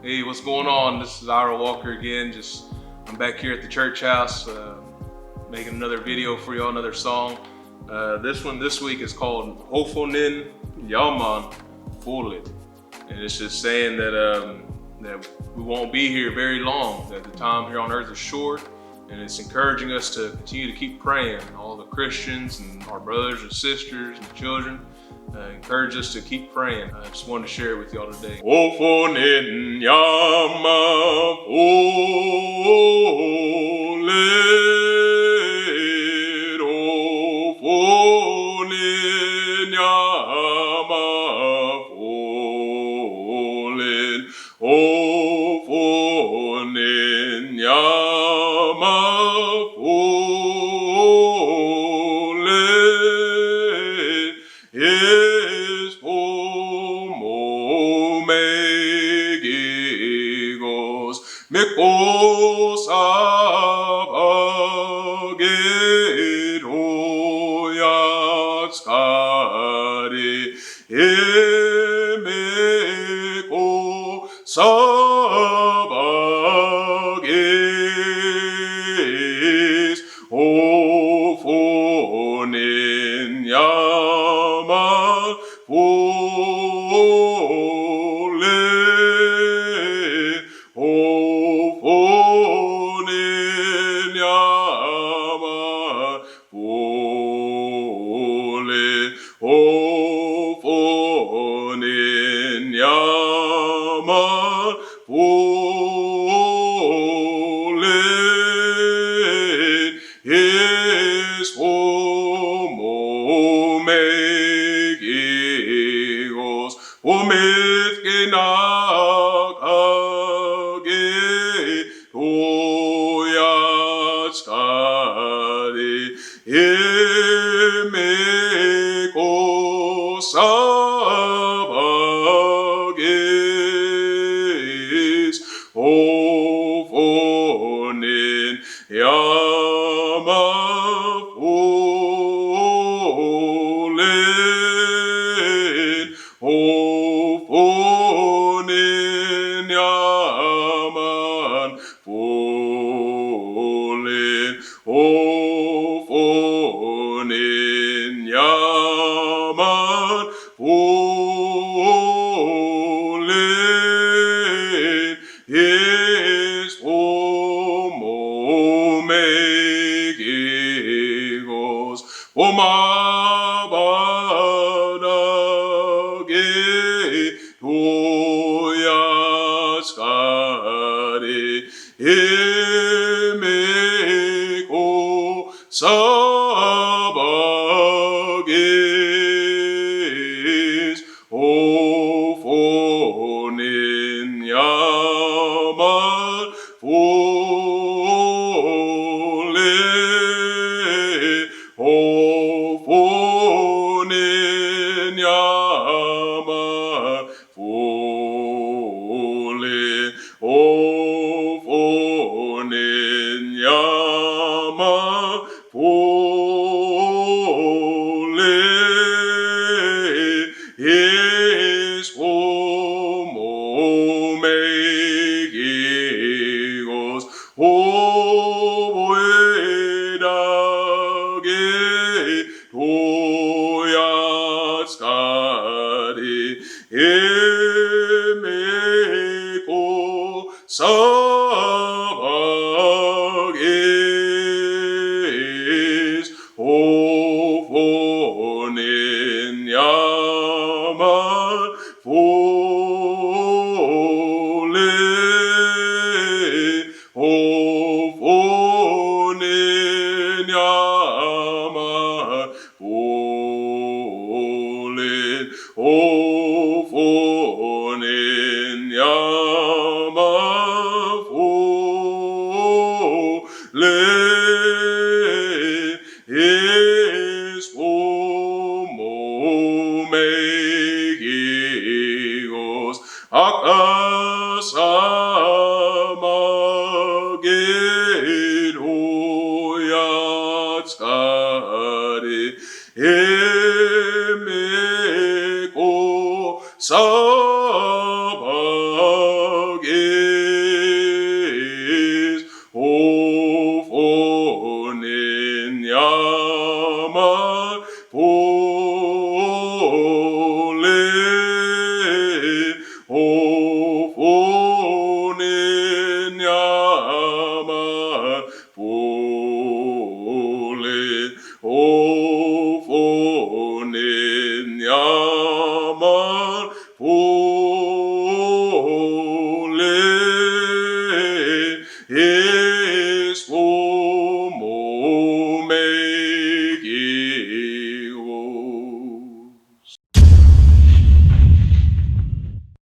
Hey, what's going on? This is Ira Walker again. I'm back here at the church house, making another video for y'all, another song. This one this week is called Hofonin Yaman Fulit, and it's just saying that we won't be here very long. That the time here on earth is short, and it's encouraging us to continue to keep praying. All the Christians and our brothers and sisters and children. Encourage us to keep praying. I just wanted to share it with y'all today. Ofonin yama olet, ofonin yama olet, ofonin yama is como megigos mikos avagero emeko savagis ofonin yama Ole, ofonin yama, ole, ofonin yama, ole, is homo megigos, omit genagage, oyatskari, emeko savagis, ofonin yama olen, ofonin yaman olen, ofonin yaman olen, is homo megigos, omabadage, toyaskare, emeko sabagis, ofonin yaman ole, ofonin yaman ole, ofonin yaman ole, is homo megigos, ovoedage, toyatskari, emeko savagis, ofonin yaman ole, ofonin yaman ole, ofonin yaman ole, is homo megigos, akasamagin oyatskari, emeko savagis, for